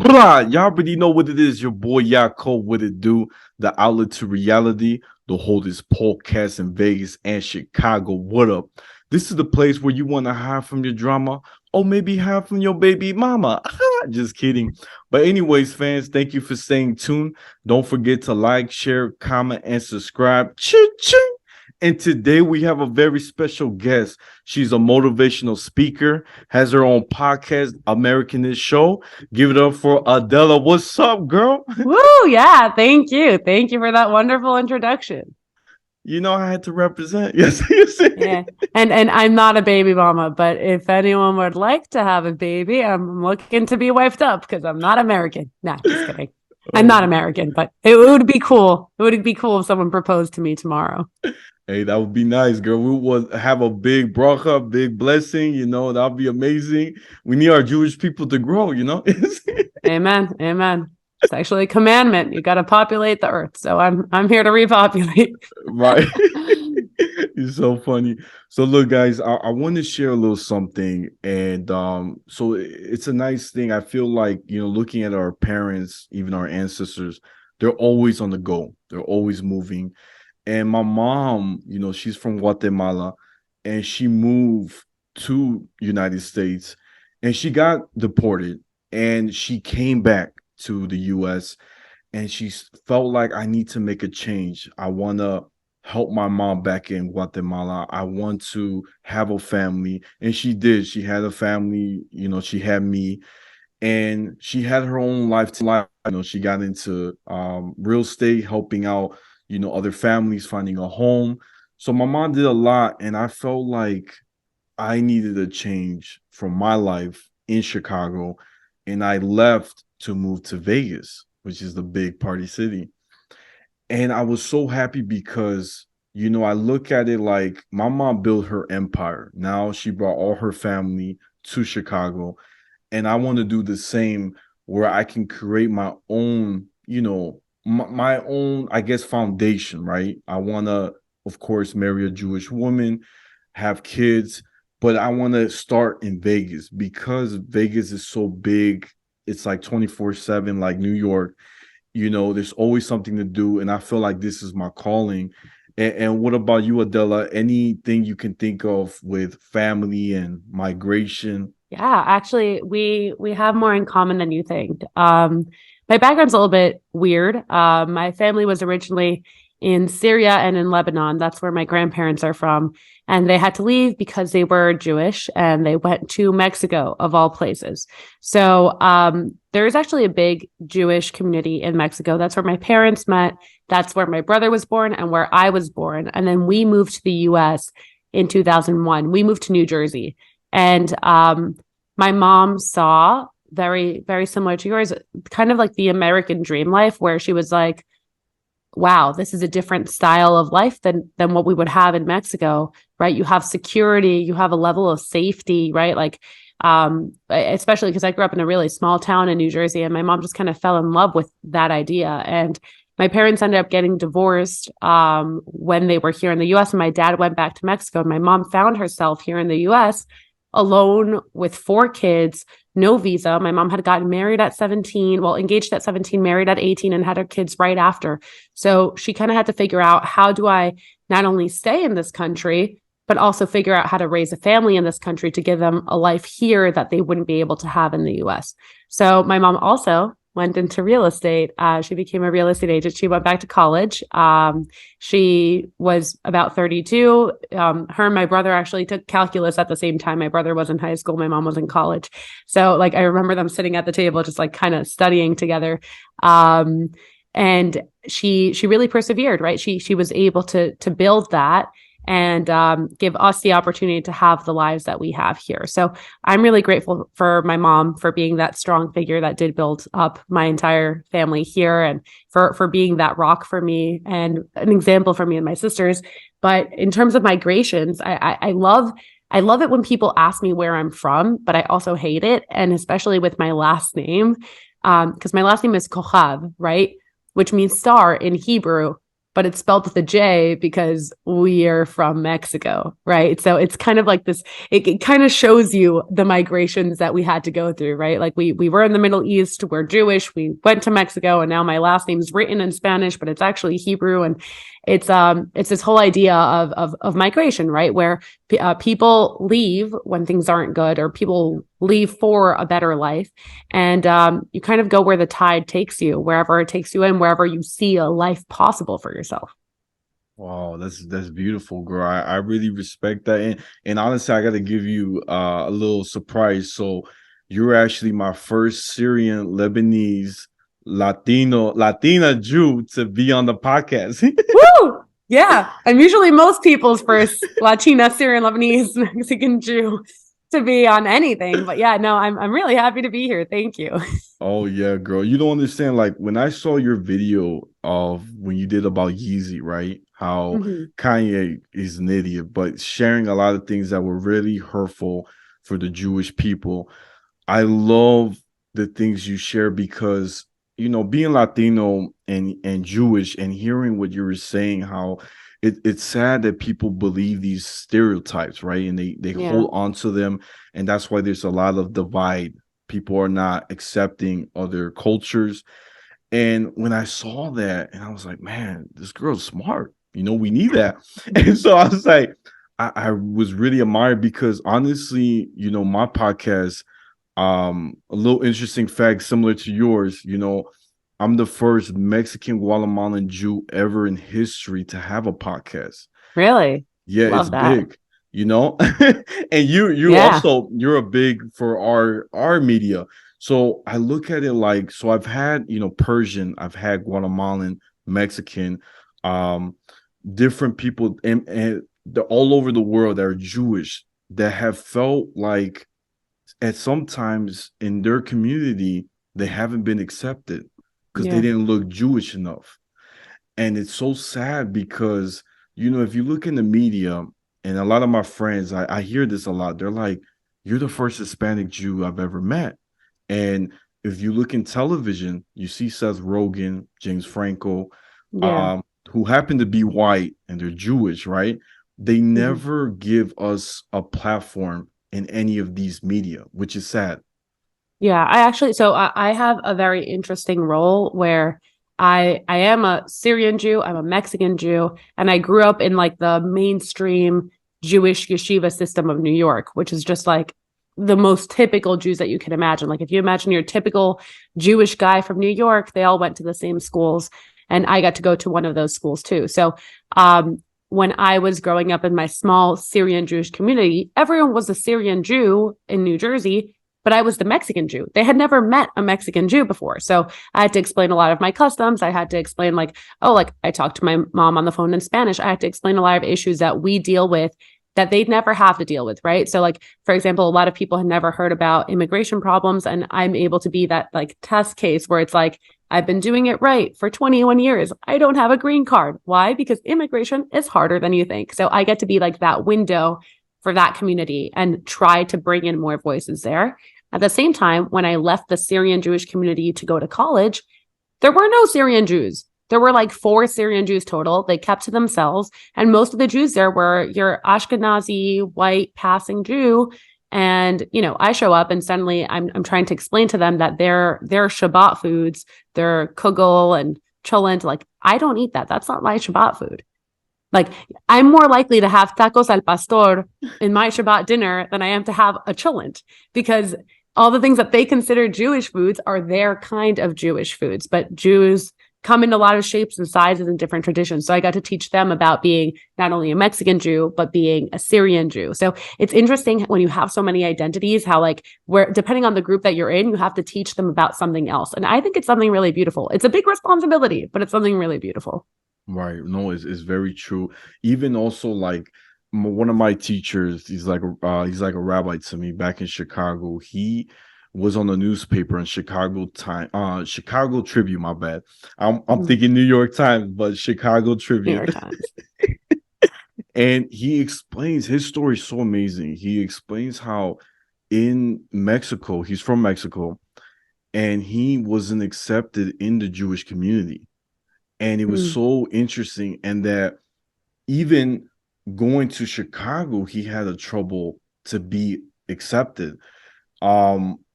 Blah, y'all already know what it is. Your boy Yaakov, what it do? The outlet to reality, the holdest podcast in Vegas and Chicago. What up? This is the place where you want to hide from your drama or maybe hide from your baby mama. Just kidding. But anyways, fans, thank you for staying tuned. Don't forget to like, share, comment, and subscribe. Ching. And today we have a very special guest. She's a motivational speaker, has her own podcast, Americanish show. Give it up for Adela. What's up, girl? Woo, yeah, thank you. Thank you for that wonderful introduction. You know I had to represent. Yes, yes. Yeah. And I'm not a baby mama, but if anyone would like to have a baby, I'm looking to be wifed up because I'm not American. Nah, just kidding. I'm not American, but it would be cool. It would be cool if someone proposed to me tomorrow. Hey, that would be nice, girl. We would have a big bracha, big blessing. That would be amazing. We need our Jewish people to grow, Amen. Amen. It's actually a commandment. You got to populate the earth. So I'm here to repopulate. Right. It's so funny. So look, guys, I want to share a little something. And so it's a nice thing. I feel like, looking at our parents, even our ancestors, they're always on the go. They're always moving. And my mom, she's from Guatemala, and she moved to United States, and she got deported, and she came back to the U.S., and she felt like, I need to make a change. I want to help my mom back in Guatemala. I want to have a family. And she did. She had a family, she had me, and she had her own life. She got into real estate, helping out other families, finding a home. So my mom did a lot, and I felt like I needed a change from my life in Chicago, and I left to move to Vegas, which is the big party city. And I was so happy because, I look at it like my mom built her empire. Now she brought all her family to Chicago, and I want to do the same where I can create my own, my own, I guess, foundation, right? I want to, of course, marry a Jewish woman, have kids, but I want to start in Vegas because Vegas is so big. It's like 24/7, like New York. There's always something to do, and I feel like this is my calling. And what about you, Adela? Anything you can think of with family and migration? Yeah, actually, we have more in common than you think. My background's a little bit weird. My family was originally in Syria and in Lebanon. That's where my grandparents are from. And they had to leave because they were Jewish, and they went to Mexico, of all places. So there's actually a big Jewish community in Mexico. That's where my parents met. That's where my brother was born and where I was born. And then we moved to the US in 2001. We moved to New Jersey. And my mom saw, very, very similar to yours, kind of like the American dream life, where she was like, wow, this is a different style of life than what we would have in Mexico, right? You have security, you have a level of safety, right? Like, especially because I grew up in a really small town in New Jersey, and my mom just kind of fell in love with that idea. And my parents ended up getting divorced when they were here in the US, and my dad went back to Mexico, and my mom found herself here in the US alone with 4 kids, no visa. My mom had gotten married at 17, engaged at 17, married at 18, and had her kids right after. So she kind of had to figure out, how do I not only stay in this country, but also figure out how to raise a family in this country to give them a life here that they wouldn't be able to have in the US. So my mom also went into real estate. She became a real estate agent. She went back to college. She was about 32. Her and my brother actually took calculus at the same time. My brother was in high school. My mom was in college. So I remember them sitting at the table, just kind of studying together. And she really persevered, right? She was able to build that and give us the opportunity to have the lives that we have here. So I'm really grateful for my mom for being that strong figure that did build up my entire family here, and for being that rock for me and an example for me and my sisters. But in terms of migrations, I love it when people ask me where I'm from, but I also hate it. And especially with my last name, because my last name is Kohav, right? Which means star in Hebrew. but it's spelled with a J because we are from Mexico, right? So it's kind of like this, it kind of shows you the migrations that we had to go through, right? Like we were in the Middle East, we're Jewish, we went to Mexico, and now my last name is written in Spanish, but it's actually Hebrew. And it's this whole idea of migration, right? Where people leave when things aren't good, or people leave for a better life. And you kind of go where the tide takes you, wherever it takes you, and wherever you see a life possible for yourself. Wow, that's beautiful, girl. I really respect that. And honestly, I gotta give you a little surprise. So you're actually my first Syrian Lebanese Latina Jew to be on the podcast. Woo! Yeah. I'm usually most people's first Latina, Syrian, Lebanese, Mexican Jew to be on anything. But yeah, no, I'm really happy to be here. Thank you. Oh yeah, girl. You don't understand. Like when I saw your video of when you did about Yeezy, right? How Mm-hmm. Kanye is an idiot, but sharing a lot of things that were really hurtful for the Jewish people. I love the things you share because being Latino and Jewish and hearing what you were saying, how it's sad that people believe these stereotypes, right? And they Yeah. hold on to them, and that's why there's a lot of divide. People are not accepting other cultures. And when I saw that, and I was like, man, this girl's smart. We need that. And so I was like, I was really admired because honestly, my podcast, a little interesting fact similar to yours, I'm the first Mexican Guatemalan Jew ever in history to have a podcast. Really? Yeah, it's Love that. big, you know. And you Yeah. also you're a big for our media. So I look at it like, so I've had, Persian, I've had Guatemalan, Mexican, um, different people, and they're all over the world that are Jewish that have felt like at sometimes in their community they haven't been accepted because they Yeah. didn't look Jewish enough. And it's so sad because, if you look in the media, and a lot of my friends, I hear this a lot. They're like, you're the first Hispanic Jew I've ever met. And if you look in television, you see Seth Rogen, James Franco, Yeah. um, who happen to be white and they're Jewish, right? They Mm-hmm. never give us a platform in any of these media, which is sad. Yeah, I have a very interesting role where I am a Syrian Jew, I'm a Mexican Jew, and I grew up in like the mainstream Jewish yeshiva system of New York, which is just like the most typical Jews that you can imagine. Like if you imagine your typical Jewish guy from New York, they all went to the same schools, and I got to go to one of those schools too. So, when I was growing up in my small Syrian Jewish community, everyone was a Syrian Jew in New Jersey, but I was the Mexican Jew. They had never met a Mexican Jew before. So I had to explain a lot of my customs. I had to explain like, oh, like I talked to my mom on the phone in Spanish. I had to explain a lot of issues that we deal with that they'd never have to deal with, right? So like, for example, a lot of people had never heard about immigration problems, and I'm able to be that like test case where it's like, I've been doing it right for 21 years. I don't have a green card. Why? Because immigration is harder than you think. So I get to be like that window for that community and try to bring in more voices there. At the same time, when I left the Syrian Jewish community to go to college, there were no Syrian Jews. There were like 4 Syrian Jews total. They kept to themselves. And most of the Jews there were your Ashkenazi, white, passing Jew. And, I show up and suddenly I'm trying to explain to them that their Shabbat foods, their kugel and cholent, like, I don't eat that. That's not my Shabbat food. Like, I'm more likely to have tacos al pastor in my Shabbat dinner than I am to have a cholent, because all the things that they consider Jewish foods are their kind of Jewish foods. But Jews come in a lot of shapes and sizes and different traditions. So I got to teach them about being not only a Mexican Jew, but being a Syrian Jew. So it's interesting when you have so many identities, how like where depending on the group that you're in, you have to teach them about something else. And I think it's something really beautiful. It's a big responsibility, but it's something really beautiful. Right. No, it's very true. Even also like one of my teachers, he's like a rabbi to me back in Chicago. He was on the newspaper in Chicago Tribune, my bad. I'm thinking New York Times, but Chicago New Tribune. York Times. And he explains his story so amazing. He explains how in Mexico, he's from Mexico, and he wasn't accepted in the Jewish community. And it was Mm. so interesting. And that even going to Chicago, he had a trouble to be accepted.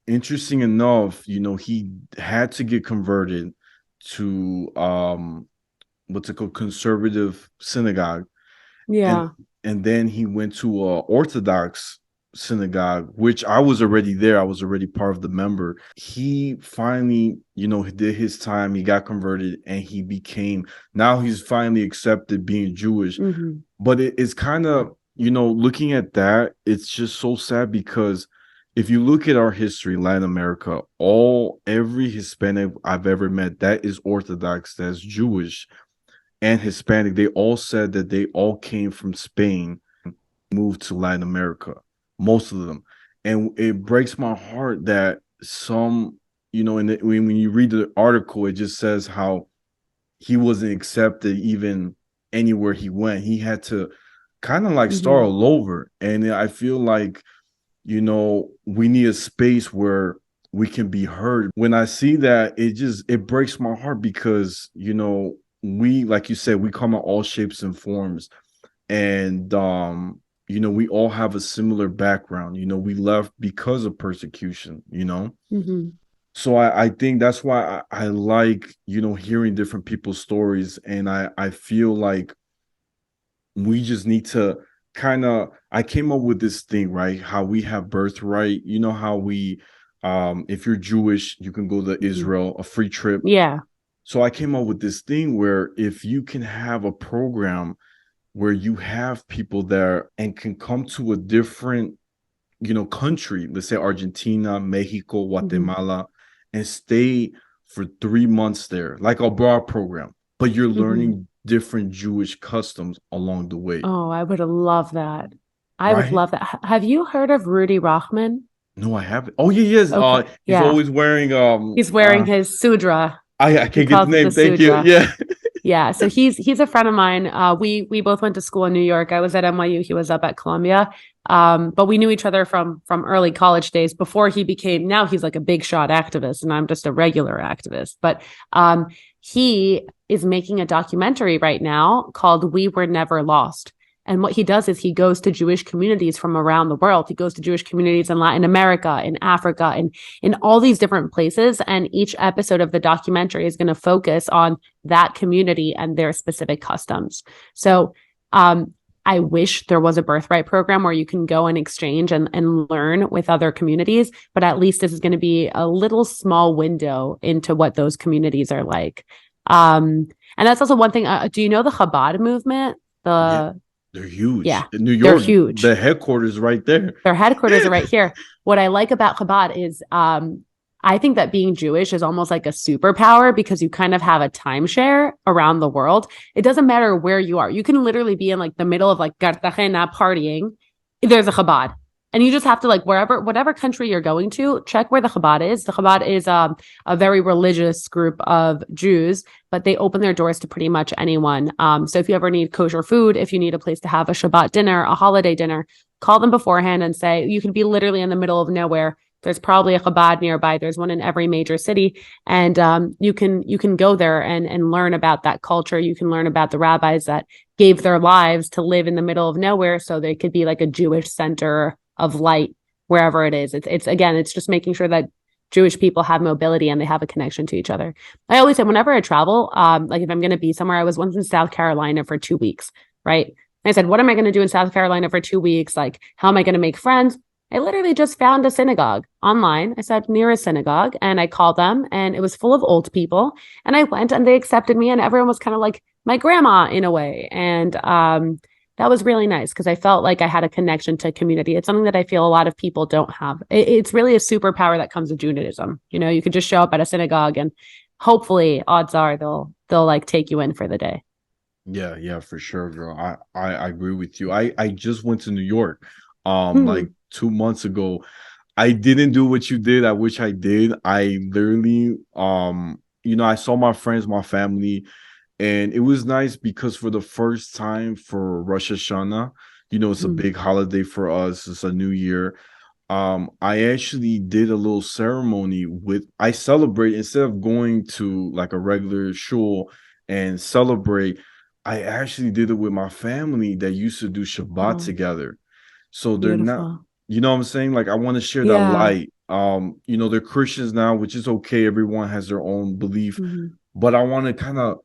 Interesting enough, he had to get converted to what's it called, conservative synagogue, and Yeah. and then he went to a Orthodox synagogue, which I was already there. I was already part of the member. He finally, he did his time. He got converted, and he became. Now he's finally accepted being Jewish. Hmm. But it's kind of, looking at that, it's just so sad because if you look at our history, Latin America, every Hispanic I've ever met that is Orthodox, that's Jewish and Hispanic, they all said that they all came from Spain, moved to Latin America, most of them. And it breaks my heart that some, when you read the article, it just says how he wasn't accepted even anywhere he went. He had to kind of like start Hmm. all over. And I feel like, we need a space where we can be heard. When I see that, it breaks my heart because, we, like you said, we come in all shapes and forms. And we all have a similar background. We left because of persecution. Hmm. So I think that's why I like, hearing different people's stories. And I feel like we just need to I came up with this thing, right? How we have birthright. You know how we if you're Jewish, you can go to Hmm. Israel, a free trip. Yeah. So I came up with this thing where if you can have a program where you have people there and can come to a different, country, let's say Argentina, Mexico, Hmm. Guatemala, and stay for 3 months there, like a broad program, but you're Hmm. learning different Jewish customs along the way, Oh, I would love that. I would right? love that. Have you heard of Rudy Rochman? No, I haven't. Oh yeah, yes. Okay. He's Yeah. always wearing He's wearing his sudra. I He can't get the calls it the name. Thank you. sudra. Yeah. Yeah, so he's a friend of mine. We both went to school in New York. I was at NYU. He was up at Columbia. But we knew each other from early college days before he became. Now he's like a big shot activist, and I'm just a regular activist. But he is making a documentary right now called "We Were Never Lost." And what he does is he goes to Jewish communities from around the world. He goes to Jewish communities in Latin America, in Africa, and in all these different places. And each episode of the documentary is going to focus on that community and their specific customs. So I wish there was a birthright program where you can go and exchange and learn with other communities, but at least this is going to be a little small window into what those communities are like. And that's also one thing. Do you know the Chabad movement? Yeah. The They're huge. Yeah, In New they're York, huge. the headquarters right there. Their headquarters are right here. What I like about Chabad is I think that being Jewish is almost like a superpower because you kind of have a timeshare around the world. It doesn't matter where you are. You can literally be in like the middle of like Cartagena partying. There's a Chabad. And you just have to like whatever country you're going to, check where the Chabad is. The Chabad is a very religious group of Jews, but they open their doors to pretty much anyone. So if you ever need kosher food, if you need a place to have a Shabbat dinner, a holiday dinner, call them beforehand and say, you could be literally in the middle of nowhere. There's probably a Chabad nearby. There's one in every major city, and you can go there and learn about that culture. You can learn about the rabbis that gave their lives to live in the middle of nowhere, so they could be like a Jewish center of light wherever it is. It's again, it's just making sure that Jewish people have mobility and they have a connection to each other. I always say whenever I travel, like if I'm going to be somewhere, I was once in South Carolina for 2 weeks, right? I said, what am I going to do in South Carolina for 2 weeks? Like, how am I going to make friends? I literally just found a synagogue online. I said near a synagogue and I called them and it was full of old people. And I went and they accepted me and everyone was kind of like my grandma in a way. And that was really nice because I felt like I had a connection to community. It's something that I feel a lot of people don't have. It's really a superpower that comes with Judaism. You can just show up at a synagogue and hopefully odds are they'll like take you in for the day. Yeah, for sure, girl. I agree with you. I just went to New York like Hmm. 2 months ago. I didn't do what you did. I wish I did. I literally I saw my friends, my family, and it was nice because for the first time for Rosh Hashanah, it's a Hmm. big holiday for us. It's a new year. I actually did a little ceremony I celebrate instead of going to like a regular shul and celebrate, I actually did it with my family that used to do Shabbat Oh, together. So they're not, beautiful. you know what I'm saying? Like I want to share that Yeah. light. They're Christians now, which is okay. Everyone has their own belief, Hmm. but I want to kind of,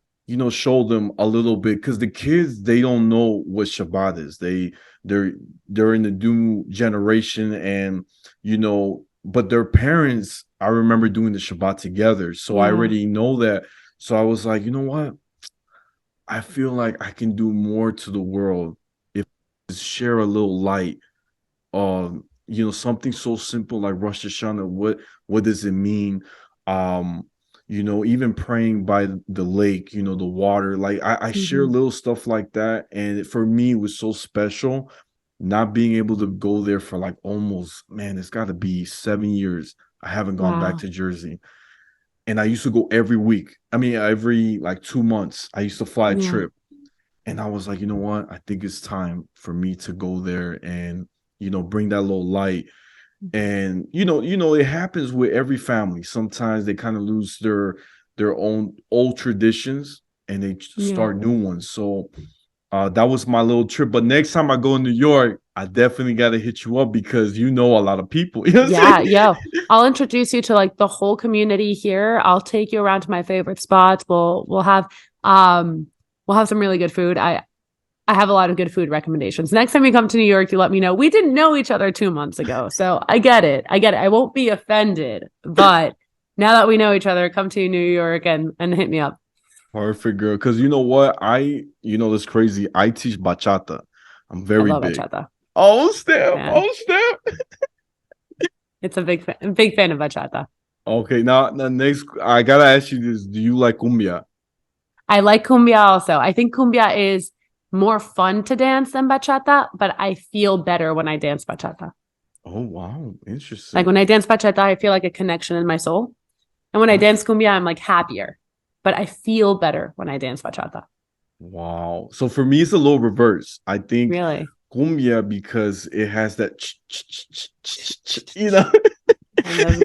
show them a little bit because the kids, they don't know what Shabbat is. They're they're in the new generation, and but their parents, I remember doing the Shabbat together. So I Yeah. already know that. So I was like, you know what? I feel like I can do more to the world if I share a little light. Something so simple like Rosh Hashanah. What does it mean? Um, even praying by the lake, the water. Like I share Hmm. little stuff like that. And for me, it was so special not being able to go there for like almost, man, it's gotta be 7 years. I haven't gone back Wow. to Jersey. And I used to go every week. I mean, every like 2 months, I used to fly a Yeah. trip. And I was like, you know what? I think it's time for me to go there and, bring that little light. And it happens with every family. Sometimes they kind of lose their own old traditions and they Yeah. start new ones. So that was my little trip. But next time I go in New York, I definitely got to hit you up because you know a lot of people. You know what I'm Yeah. saying? Yo, I'll introduce you to like the whole community here. I'll take you around to my favorite spots. Um we'll have some really good food. I have a lot of good food recommendations. Next time you come to New York, you let me know. We didn't know each other 2 months ago. So I get it. I get it. I won't be offended. But now that we know each other, come to New York and hit me up. Perfect, girl. Because you know what? That's crazy. I teach bachata. I'm I very love big. bachata. Oh, snap. Man, Oh, snap. it's a big fan of bachata. Okay, now the next, I gotta ask you this: do you like cumbia? I like cumbia also. I think cumbia is more fun to dance than bachata, but I feel better when I dance bachata. Oh, wow, Like interesting. when I dance bachata, I feel like a connection in my soul. And when I Uh, dance cumbia, I'm like happier. But I feel better when I dance bachata. Wow. So for me, it's a little reverse. I think Really. cumbia because it has that, you know. And of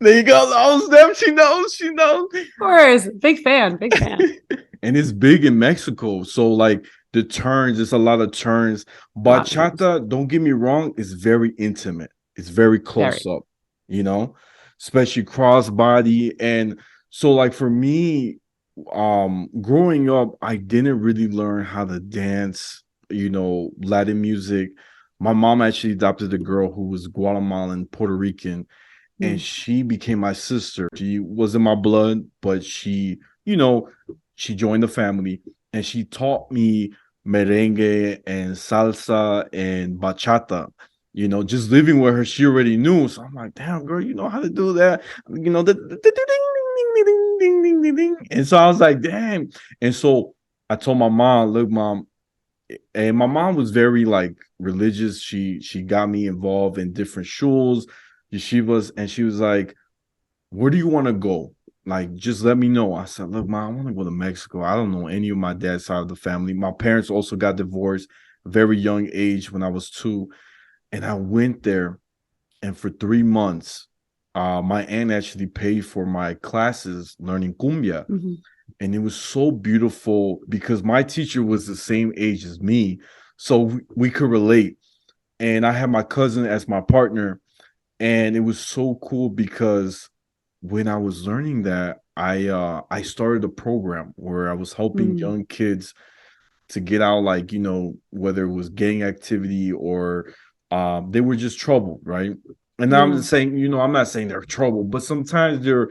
There you go. Oh, snap! She knows. She knows. course, big fan, big fan. And it's big in Mexico. So like the turns, it's a lot of turns. A lot of turns. Bachata, don't get me wrong, is very intimate. It's very close Very. up, you know, especially crossbody. And so like for me, growing up, I didn't really learn how to dance, Latin music. My mom actually adopted a girl who was Guatemalan, Puerto Rican, and Mm. she became my sister. She was in my blood, but you know, she joined the family and she taught me merengue and salsa and bachata. Just living with her, she already knew. So I'm like, damn, girl, you know how to do that. And so I was like, damn. And so I told my mom, look, mom, and my mom was very like religious. She got me involved in different shuls, yeshivas, and she was like, "Where do you want to go? Like, just let me know." I said, "Look, mom, I want to go to Mexico. I don't know any of my dad's side of the family. My parents also got divorced very young age when I was 2, and I went there, and for 3 months, my aunt actually paid for my classes learning cumbia." Hmm. And it was so beautiful because my teacher was the same age as me, so we could relate. And I had my cousin as my partner, and it was so cool because when I was learning that, I started a program where I was helping Mm. young kids to get out, like whether it was gang activity or they were just troubled, right? And I'm Yeah. just saying, I'm not saying they're trouble, but sometimes they're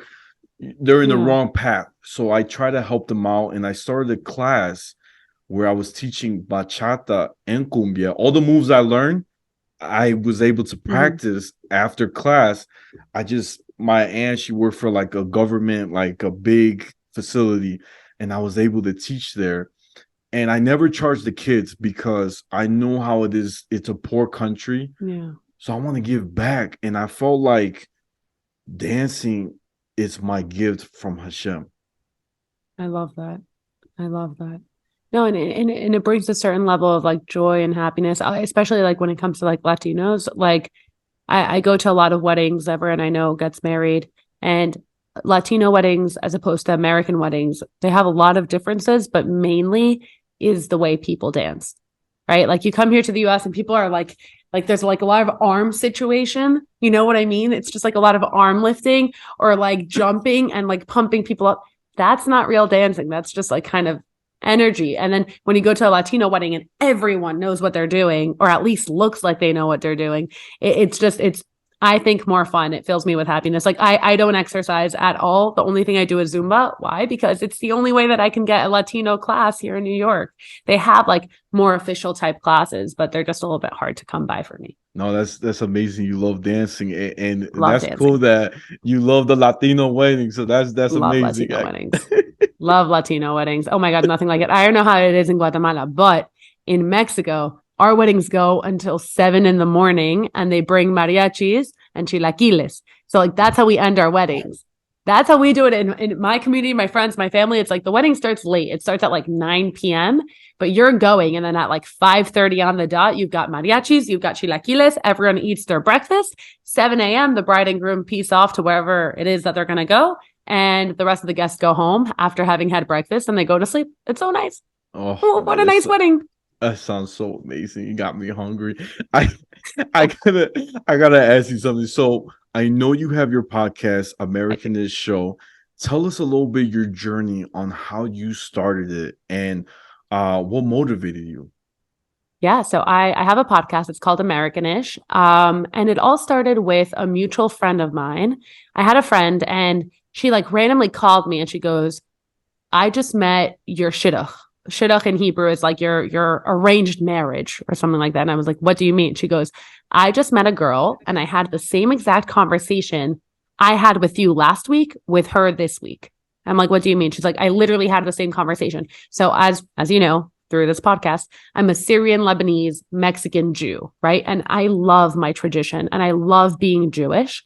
in the Yeah. wrong path. So I try to help them out, and I started a class where I was teaching bachata and cumbia. All the moves I learned, I was able to Hmm. practice after class. My aunt, she worked for like a government, like a big facility, and I was able to teach there. And I never charged the kids because I know how it is. It's a poor country. Yeah. So I want to give back. And I felt like dancing is my gift from Hashem. I love that. I love that. No, and it brings a certain level of like joy and happiness, especially like when it comes to like Latinos. Like I go to a lot of weddings, everyone I know gets married, and Latino weddings as opposed to American weddings, they have a lot of differences, but mainly is the way people dance, right? Like you come here to the US and people are like there's like a lot of arm situation. You know what I mean? It's just like a lot of arm lifting or like jumping and like pumping people up. That's not real dancing. That's just like kind of energy. And then when you go to a Latino wedding and everyone knows what they're doing, or at least looks like they know what they're doing, it's I think more fun. It fills me with happiness. Like I don't exercise at all. The only thing I do is Zumba. Why? Because it's the only way that I can get a Latino class here in New York. They have like more official type classes, but they're just a little bit hard to come by for me. No, that's amazing. You love dancing, and Love that's dancing. cool that you love the Latino wedding. So that's Love amazing. Latino weddings. Love Latino weddings. Oh my God, nothing like it. I don't know how it is in Guatemala, but in Mexico, our weddings go until 7 a.m. and they bring mariachis and chilaquiles. So like that's how we end our weddings. That's how we do it in my community, my friends, my family. It's like the wedding starts late. It starts at like 9 p.m., but you're going. And then at like 5:30 on the dot, you've got mariachis, you've got chilaquiles. Everyone eats their breakfast. 7 a.m., the bride and groom peace off to wherever it is that they're going to go. And the rest of the guests go home after having had breakfast and they go to sleep. It's so nice. Oh, what a nice wedding. That sounds so amazing. You got me hungry. I gotta ask you something. So I know you have your podcast, Americanish show. Tell us a little bit your journey on how you started it and what motivated you. Yeah, so I have a podcast. It's called Americanish. And it all started with a mutual friend of mine. I had a friend and she like randomly called me and she goes, I just met your shidduch. Shidduch in Hebrew is like your arranged marriage or something like that. And I was like, what do you mean? She goes, I just met a girl and I had the same exact conversation I had with you last week with her this week. I'm like, what do you mean? She's like, I literally had the same conversation. So as you know, through this podcast, I'm a Syrian, Lebanese, Mexican Jew, right? And I love my tradition and I love being Jewish.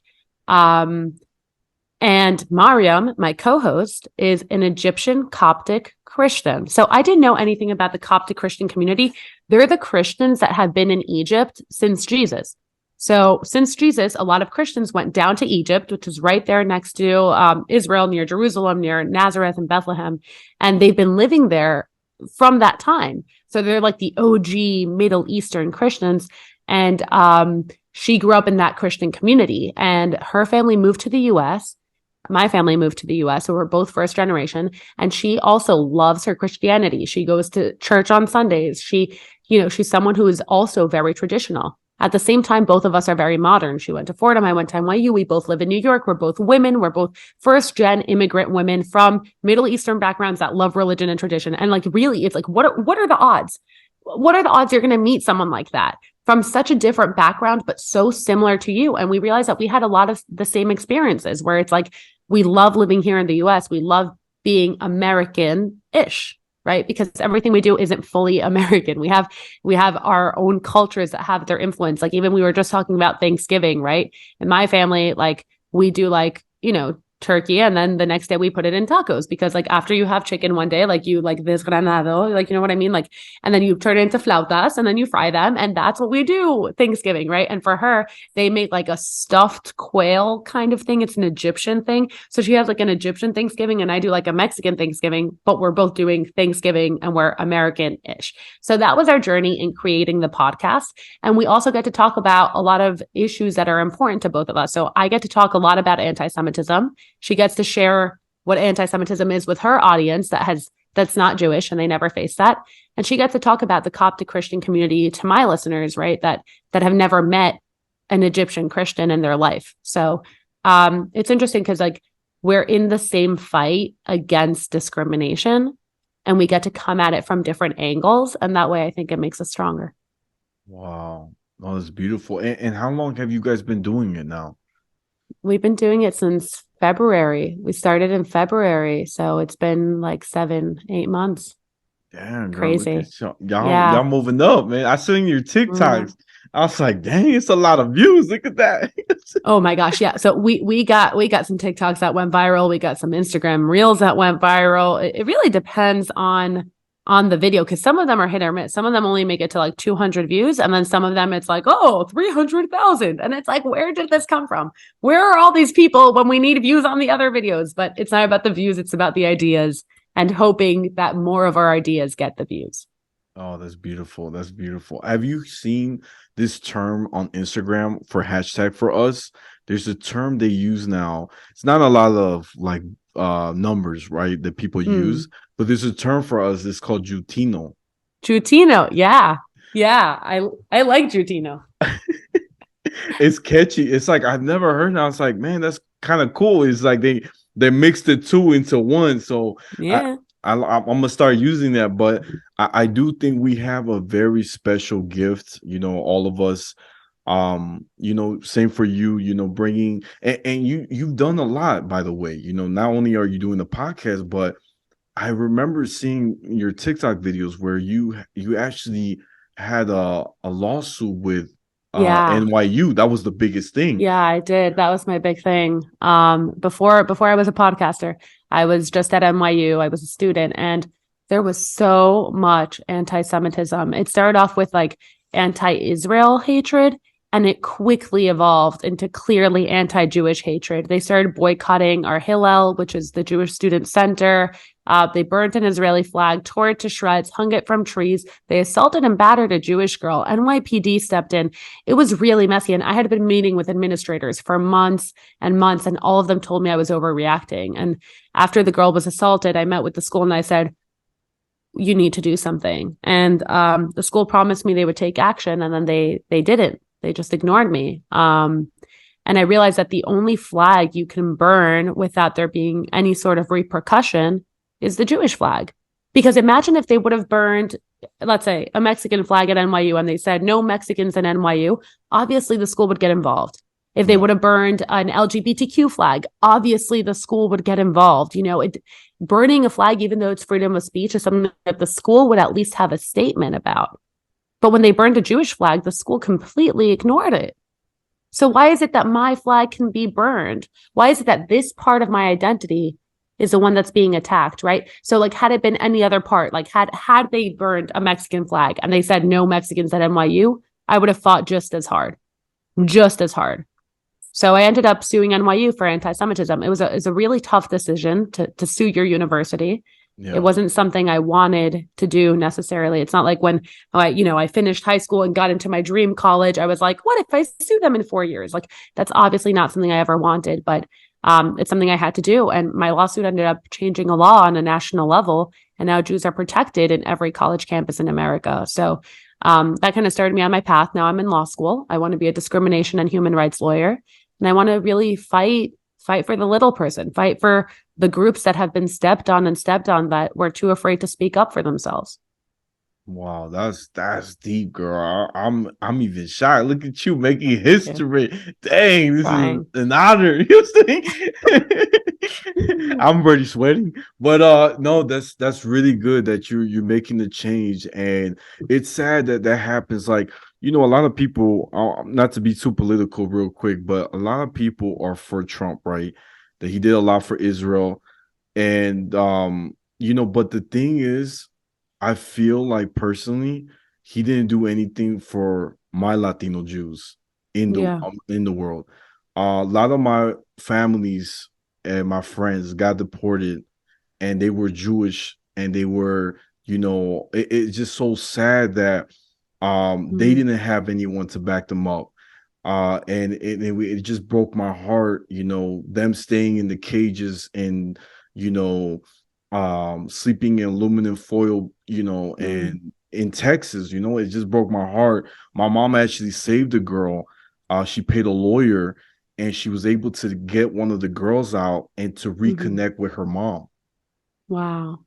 And Mariam, my co-host, is an Egyptian Coptic Christian. So I didn't know anything about the Coptic Christian community. They're the Christians that have been in Egypt since Jesus. So since Jesus, a lot of Christians went down to Egypt, which is right there next to Israel, near Jerusalem, near Nazareth and Bethlehem. And they've been living there from that time. So they're like the OG Middle Eastern Christians. And she grew up in that Christian community. And her family moved to the U.S., my family moved to the US, so we're both first generation. And she also loves her Christianity. She goes to church on Sundays. She's someone who is also very traditional. At the same time, both of us are very modern. She went to Fordham. I went to NYU. We both live in New York. We're both women. We're both first gen immigrant women from Middle Eastern backgrounds that love religion and tradition. And like, really, it's like, what are the odds? What are the odds you're going to meet someone like that from such a different background, but so similar to you? And we realized that we had a lot of the same experiences where it's like, we love living here in the US. We love being American-ish, right? Because everything we do isn't fully American. We have our own cultures that have their influence. Like even we were just talking about Thanksgiving, right? In my family, like we do like, turkey. And then the next day we put it in tacos because like after you have chicken one day, like you like desgranado, like, you know what I mean? Like, and then you turn it into flautas and then you fry them. And that's what we do Thanksgiving, right? And for her, they make like a stuffed quail kind of thing. It's an Egyptian thing. So she has like an Egyptian Thanksgiving and I do like a Mexican Thanksgiving, but we're both doing Thanksgiving and we're American-ish. So that was our journey in creating the podcast. And we also get to talk about a lot of issues that are important to both of us. So I get to talk a lot about anti-Semitism. She gets to share what anti-Semitism is with her audience that's not Jewish and they never face that. And she gets to talk about the Coptic Christian community to my listeners, right? That have never met an Egyptian Christian in their life. So it's interesting because like we're in the same fight against discrimination and we get to come at it from different angles. And that way I think it makes us stronger. Wow. Oh, that's beautiful. And how long have you guys been doing it now? We've been doing it since February. We started in February. So it's been like 7-8 months. Damn, crazy. Y'all moving up, man. I seen your TikToks. I was like, dang, it's a lot of views. Look at that. Oh my gosh. Yeah. So we got some TikToks that went viral. We got some Instagram reels that went viral. It really depends on on the video, because some of them are hit or miss. Some of them only make it to like 200 views, and then some of them it's like, oh, 300,000, and it's like, where did this come from? Where are all these people when we need views on the other videos? But it's not about the views, it's about the ideas, and hoping that more of our ideas get the views. Oh, that's beautiful. That's beautiful. Have you seen this term on Instagram for hashtag for us? There's a term they use now. It's not a lot of like numbers, right, that people use, but there's a term for us. It's called Jutino. Jutino, yeah. Yeah, I like Jutino. It's catchy. It's like I've never heard now. It's like, man, that's kind of cool. It's like they mixed the two into one. So yeah. I'm gonna start using that, but I do think we have a very special gift, all of us. Same for you, bringing and you've done a lot, by the way. Not only are you doing the podcast, but I remember seeing your TikTok videos where you actually had a lawsuit with NYU. That was the biggest thing. Yeah, I did. That was my big thing. Before I was a podcaster, I was just at NYU. I was a student, and there was so much anti-Semitism. It started off with like anti-Israel hatred, and it quickly evolved into clearly anti-Jewish hatred. They started boycotting our Hillel, which is the Jewish Student Center. They burnt an Israeli flag, tore it to shreds, hung it from trees. They assaulted and battered a Jewish girl. NYPD stepped in. It was really messy. And I had been meeting with administrators for months and months, and all of them told me I was overreacting. And after the girl was assaulted, I met with the school and I said, you need to do something. And the school promised me they would take action, and then they didn't. They just ignored me. And I realized that the only flag you can burn without there being any sort of repercussion is the Jewish flag. Because imagine if they would have burned, let's say, a Mexican flag at NYU and they said no Mexicans in NYU, obviously the school would get involved. If they would have burned an LGBTQ flag, obviously the school would get involved. Burning a flag, even though it's freedom of speech, is something that the school would at least have a statement about. But when they burned a Jewish flag, the school completely ignored it. So why is it that my flag can be burned? Why is it that this part of my identity is the one that's being attacked, right? So like, had it been any other part, like had they burned a Mexican flag and they said no Mexicans at NYU, I would have fought just as hard. So I ended up suing NYU for anti-Semitism. It was a really tough decision to sue your university. Yeah. It wasn't something I wanted to do necessarily. It's not like when I finished high school and got into my dream college, I was like, what if I sue them in 4 years? Like, that's obviously not something I ever wanted, but it's something I had to do. And my lawsuit ended up changing a law on a national level. And now Jews are protected in every college campus in America. So that kind of started me on my path. Now I'm in law school. I want to be a discrimination and human rights lawyer. And I want to really fight for the little person, fight for the groups that have been stepped on that were too afraid to speak up for themselves. Wow, that's deep, girl. I'm even shocked. Look at you making history. Yeah. Dang, this is an honor. You know, I'm already sweating. But no, that's really good that you're making the change. And it's sad that happens. Like, a lot of people, not to be too political real quick, but a lot of people are for Trump, right? That he did a lot for Israel. And but the thing is, I feel like personally, he didn't do anything for my Latino Jews in the world. A lot of my families and my friends got deported, and they were Jewish, and they were, it's just so sad that they didn't have anyone to back them up. And it just broke my heart, them staying in the cages and, sleeping in aluminum foil, and in Texas, it just broke my heart. My mom actually saved a girl. She paid a lawyer, and she was able to get one of the girls out and to reconnect with her mom. Wow.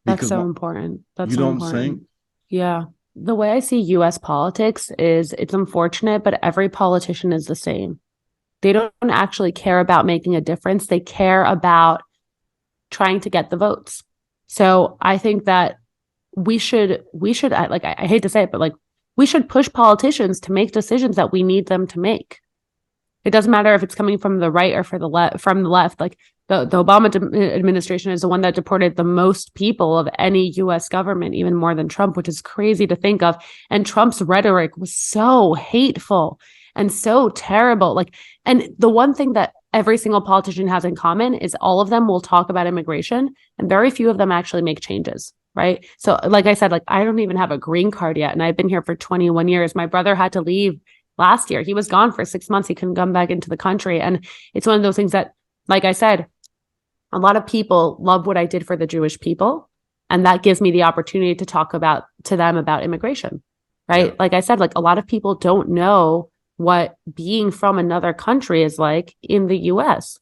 That's so important. That's so important. What I'm saying? Yeah. The way I see US politics is, it's unfortunate, but every politician is the same. They don't actually care about making a difference. They care about trying to get the votes. So I think that we should like, I hate to say it, but like, we should push politicians to make decisions that we need them to make. It doesn't matter if it's coming from the right or from the left. Like the Obama administration is the one that deported the most people of any U.S. government, even more than Trump, which is crazy to think of. And Trump's rhetoric was so hateful and so terrible. Like, and the one thing that every single politician has in common is all of them will talk about immigration, and very few of them actually make changes. Right. So like I said, like I don't even have a green card yet. And I've been here for 21 years. My brother had to leave last year. He was gone for 6 months. He couldn't come back into the country. And it's one of those things that, like I said, a lot of people love what I did for the Jewish people. And that gives me the opportunity to talk to them about immigration. Right. Yeah. Like I said, like a lot of people don't know what being from another country is like in the US.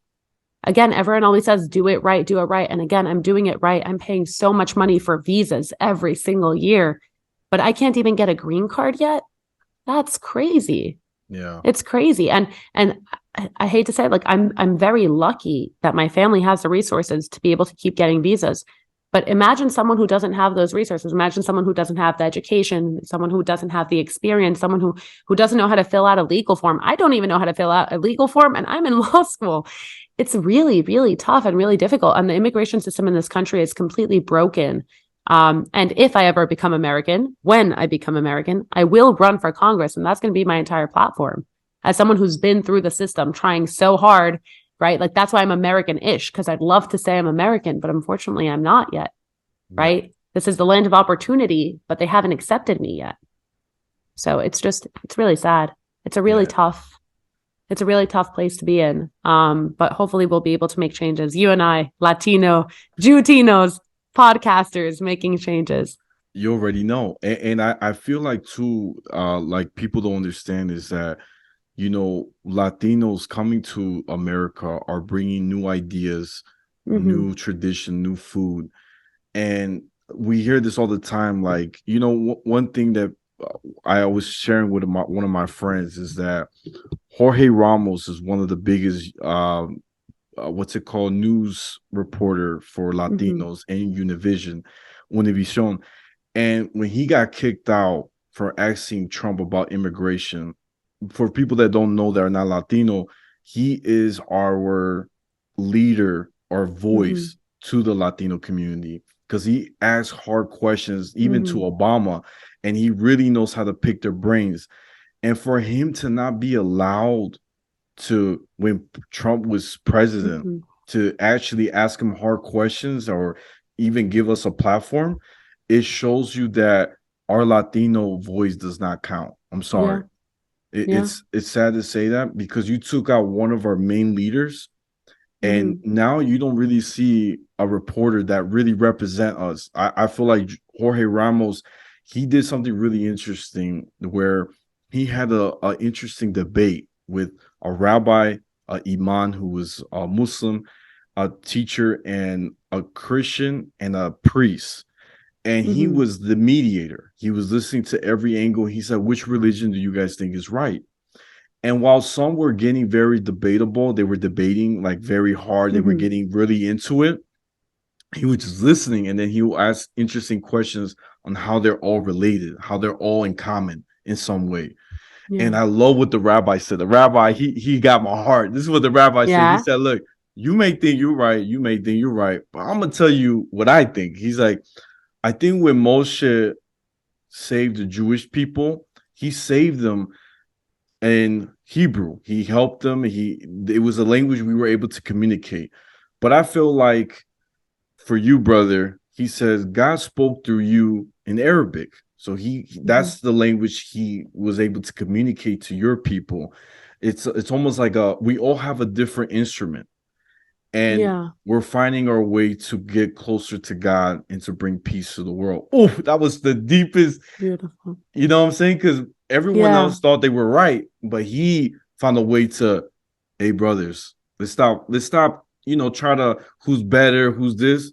Again, everyone always says, do it right, do it right. And again, I'm doing it right. I'm paying so much money for visas every single year, but I can't even get a green card yet. That's crazy. Yeah. It's crazy. And I hate to say it, like I'm very lucky that my family has the resources to be able to keep getting visas. But imagine someone who doesn't have those resources. Imagine someone who doesn't have the education, someone who doesn't have the experience, someone who doesn't know how to fill out a legal form. I don't even know how to fill out a legal form, and I'm in law school. It's really, really tough and really difficult. And the immigration system in this country is completely broken. And if I ever become American, when I become American, I will run for Congress. And that's going to be my entire platform. As someone who's been through the system, trying so hard, right? Like that's why I'm American-ish, because I'd love to say I'm American, but unfortunately I'm not yet, right? This is the land of opportunity, but they haven't accepted me yet. So it's really sad. It's a really tough place to be in. But hopefully we'll be able to make changes. You and I, Latino, Jewtinos, podcasters making changes. You already know. And I feel like too, like people don't understand is that, you know, Latinos coming to America are bringing new ideas, new tradition, new food. And we hear this all the time. Like, you know, one thing that I was sharing with one of my friends is that Jorge Ramos is one of the biggest, what's it called, news reporter for Latinos and Univision, Univision. And when he got kicked out for asking Trump about immigration, for people that don't know that are not Latino, he is our leader, our voice to the Latino community, because he asks hard questions even to Obama, and he really knows how to pick their brains. And for him to not be allowed to, when Trump was president, to actually ask him hard questions or even give us a platform, it shows you that our Latino voice does not count. I'm sorry. It's sad to say that, because you took out one of our main leaders, and now you don't really see a reporter that really represent us. I feel like Jorge Ramos, he did something really interesting where he had a interesting debate with a rabbi, imam who was a Muslim, a teacher, and a Christian, and a priest. And he was the mediator. He was listening to every angle. He said, which religion do you guys think is right? And while some were getting very debatable, they were debating like very hard. They were getting really into it. He was just listening. And then he would ask interesting questions on how they're all related, how they're all in common in some way. And I love what the rabbi said. The rabbi, he got my heart. This is what the rabbi said. He said, look, you may think you're right. You may think you're right. But I'm going to tell you what I think. He's like, I think when Moshe saved the Jewish people, he saved them in Hebrew. He helped them. It was a language we were able to communicate. But I feel like for you, brother, he says God spoke through you in Arabic. So that's the language he was able to communicate to your people. It's almost like we all have a different instrument. And we're finding our way to get closer to God and to bring peace to the world. Oh, that was the deepest. Beautiful. You know what I'm saying? Because everyone else thought they were right, but he found a way to, hey, brothers, let's stop, try to, who's better, who's this.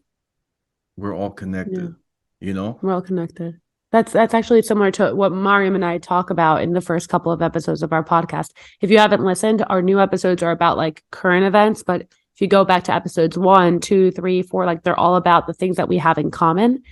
We're all connected, We're all connected. That's actually similar to what Mariam and I talk about in the first couple of episodes of our podcast. If you haven't listened, our new episodes are about like current events, but if you go back to episodes 1, 2, 3, 4, like they're all about the things that we have in common.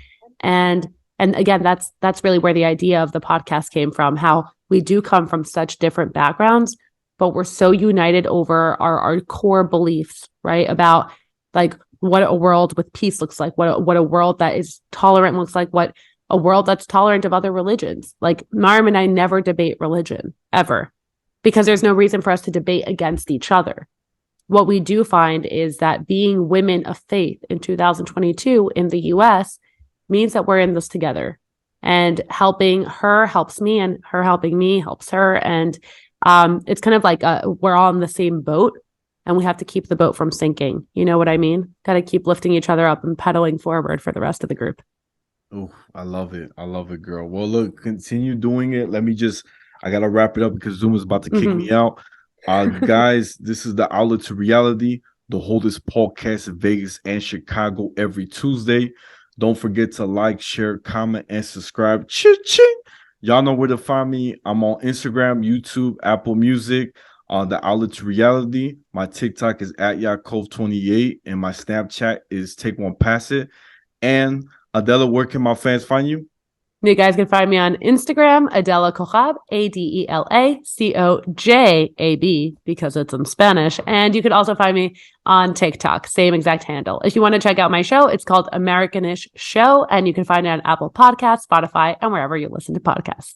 And again, that's really where the idea of the podcast came from, how we do come from such different backgrounds, but we're so united over our core beliefs, right? About like what a world with peace looks like, what a world that is tolerant looks like, what a world that's tolerant of other religions. Like Mariam and I never debate religion ever, because there's no reason for us to debate against each other. What we do find is that being women of faith in 2022 in the US means that we're in this together, and helping her helps me, and her helping me helps her. And it's kind of like we're all in the same boat, and we have to keep the boat from sinking. You know what I mean? Got to keep lifting each other up and pedaling forward for the rest of the group. Oh, I love it. I love it, girl. Well, look, continue doing it. I got to wrap it up because Zoom is about to kick me out. Guys, this is the Outlet to Reality, the oldest podcast in Vegas and Chicago every Tuesday. Don't forget to like, share, comment, and subscribe. Ching! Y'all know where to find me. I'm on Instagram, YouTube, Apple Music, on the Outlet to Reality. My TikTok is at Yaakov28, and my Snapchat is Take One Pass It. And Adela, where can my fans find you? You guys can find me on Instagram, adelacojab, ADELACOJAB, because it's in Spanish. And you can also find me on TikTok, same exact handle. If you want to check out my show, it's called Americanish Show, and you can find it on Apple Podcasts, Spotify, and wherever you listen to podcasts.